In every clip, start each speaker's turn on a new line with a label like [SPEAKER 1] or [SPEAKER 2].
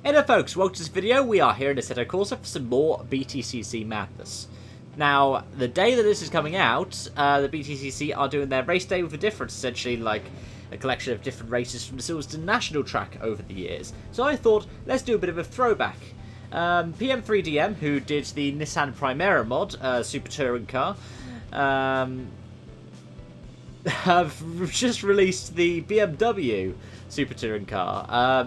[SPEAKER 1] Hey there folks, welcome to this video. We are here in Assetto Corsa for some more BTCC madness. Now, the day that this is coming out, the BTCC are doing their race day with a difference, essentially like a collection of different races from the Silverstone National track over the years. So I thought, let's do a bit of a throwback. PM3DM, who did the Nissan Primera mod, Super Touring car, have just released the BMW Super Touring car.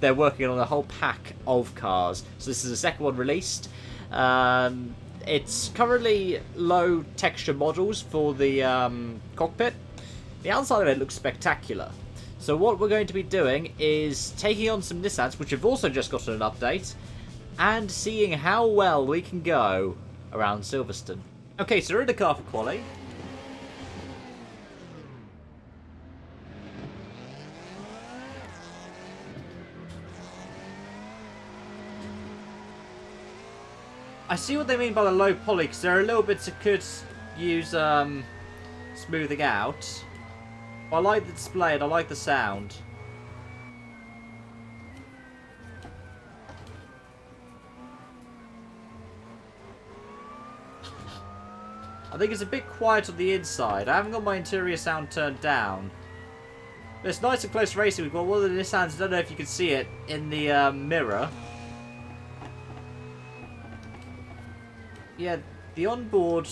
[SPEAKER 1] They're working on a whole pack of cars. So this is the second one released. It's currently low texture models for the cockpit. The outside of it looks spectacular. So what we're going to be doing is taking on some Nissans, which have also just gotten an update, and seeing how well we can go around Silverstone. Okay, so we're in the car for quali. I see what they mean by the low poly, because there are little bits that could use smoothing out. But I like the display and I like the sound. I think it's a bit quiet on the inside. I haven't got my interior sound turned down. But it's nice and close racing. We've got one of the Nissans, I don't know if you can see it, in the mirror. Yeah, the onboard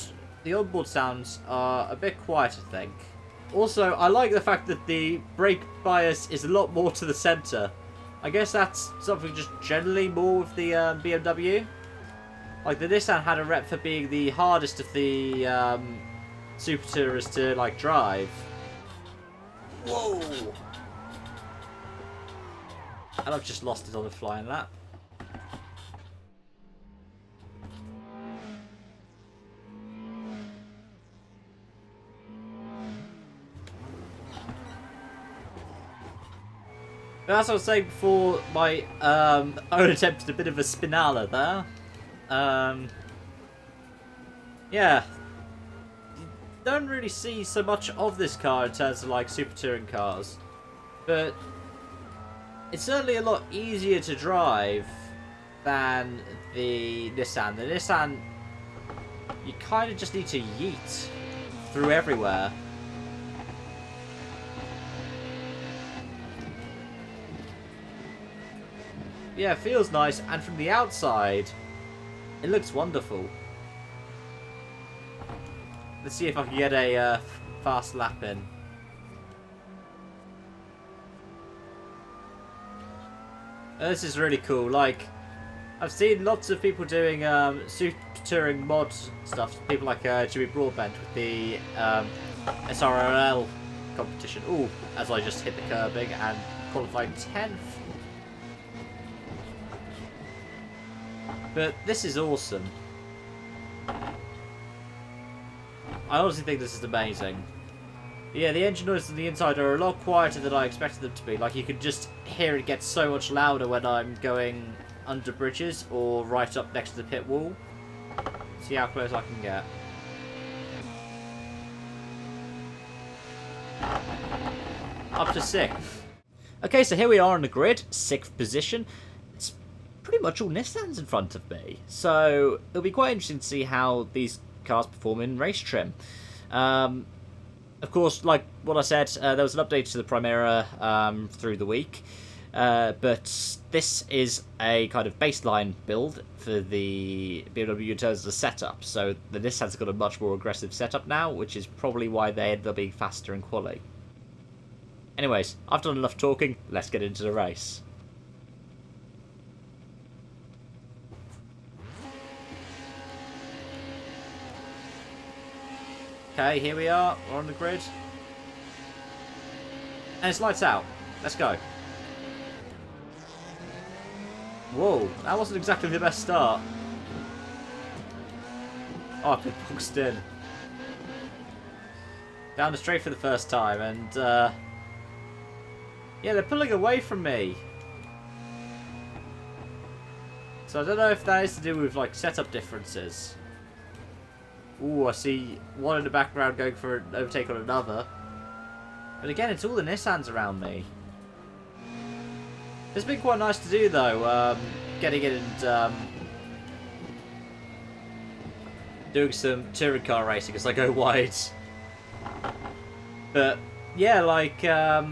[SPEAKER 1] sounds are a bit quiet, I think. Also, I like the fact that the brake bias is a lot more to the centre. I guess that's something just generally more with the BMW. Like, the Nissan had a rep for being the hardest of the Super Tourers to, like, drive. Whoa! And I've just lost it on the flying lap. As I was saying before, my own attempt at a bit of a spinala there. Yeah. You don't really see so much of this car in terms of like super touring cars. But it's certainly a lot easier to drive than the Nissan. The Nissan, you kind of just need to yeet through everywhere. Yeah, it feels nice, and from the outside, it looks wonderful. Let's see if I can get a fast lap in. This is really cool. Like, I've seen lots of people doing Super Touring Mod stuff. People like Jimmy Broadbent with the SRL competition. Ooh, as I just hit the curbing and qualified 10th. But this is awesome. I honestly think this is amazing. Yeah, the engine noises on the inside are a lot quieter than I expected them to be. Like, you can just hear it get so much louder when I'm going under bridges or right up next to the pit wall. See how close I can get. Up to 6th. Okay, so here we are on the grid, 6th position. Pretty much all Nissans in front of me, so it'll be quite interesting to see how these cars perform in race trim. Of course, like what I said, there was an update to the Primera through the week, but this is a kind of baseline build for the BMW in terms of the setup, so the Nissan's got a much more aggressive setup now, which is probably why they ended up being faster in quali. Anyways, I've done enough talking, let's get into the race. Okay, here we are. We're on the grid. And it's lights out. Let's go. Whoa, that wasn't exactly the best start. Oh, I've been boxed in. Down the straight for the first time, and yeah, they're pulling away from me. So I don't know if that is to do with like setup differences. Ooh, I see one in the background going for an overtake on another. But again, it's all the Nissans around me. It's been quite nice to do though, getting in and doing some touring car racing as I go wide. But yeah, like, I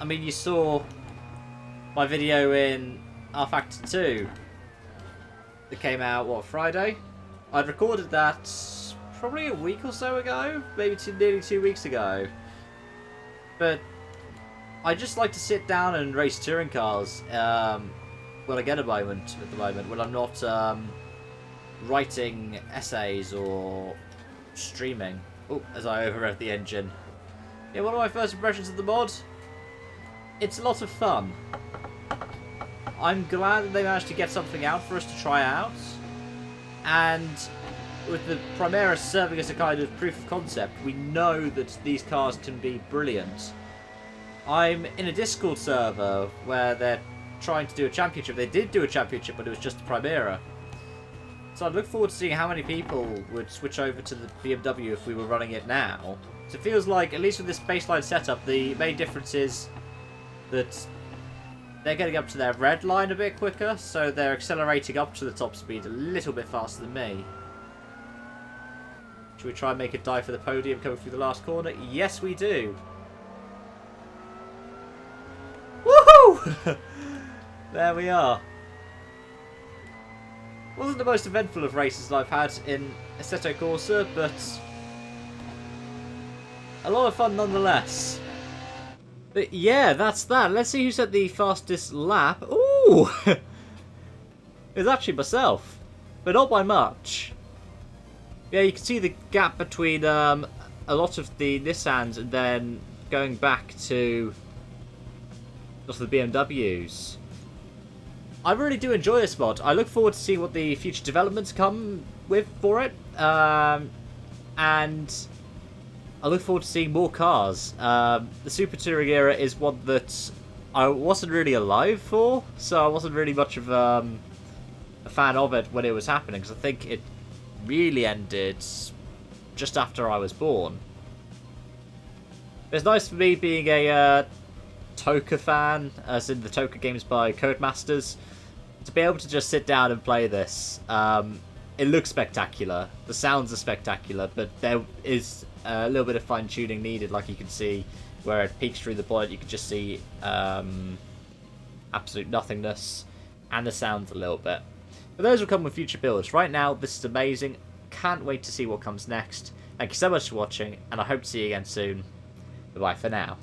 [SPEAKER 1] mean, you saw my video in R Factor 2 that came out, what, Friday? I'd recorded that probably a week or so ago, maybe nearly 2 weeks ago. But I just like to sit down and race touring cars when I get a moment at the moment, when I'm not writing essays or streaming. Oh, as I overrev the engine. Yeah, one of my first impressions of the mod, it's a lot of fun. I'm glad that they managed to get something out for us to try out. And with the Primera serving as a kind of proof of concept, we know that these cars can be brilliant. I'm in a Discord server where they're trying to do a championship. They did do a championship, but it was just the Primera. So I'd look forward to seeing how many people would switch over to the BMW if we were running it now. So it feels like, at least with this baseline setup, the main difference is that they're getting up to their red line a bit quicker, so they're accelerating up to the top speed a little bit faster than me. Should we try and make a dive for the podium coming through the last corner? Yes, we do. Woohoo! There we are. Wasn't the most eventful of races I've had in Assetto Corsa, but a lot of fun nonetheless. But yeah, that's that. Let's see who set the fastest lap. Ooh! It's actually myself, but not by much. Yeah, you can see the gap between a lot of the Nissans and then going back to lots of the BMWs. I really do enjoy this mod. I look forward to seeing what the future developments come with for it. And I look forward to seeing more cars. The Super Touring era is one that I wasn't really alive for, so I wasn't really much of a fan of it when it was happening, because I think it really ended just after I was born. It's nice for me being a Toka fan, as in the Toka games by Codemasters, to be able to just sit down and play this. It looks spectacular, the sounds are spectacular, but there is a little bit of fine-tuning needed, like you can see where it peeks through the bonnet. You can just see absolute nothingness, and the sounds a little bit. But those will come with future builds. Right now, this is amazing. Can't wait to see what comes next. Thank you so much for watching, and I hope to see you again soon. Bye-bye for now.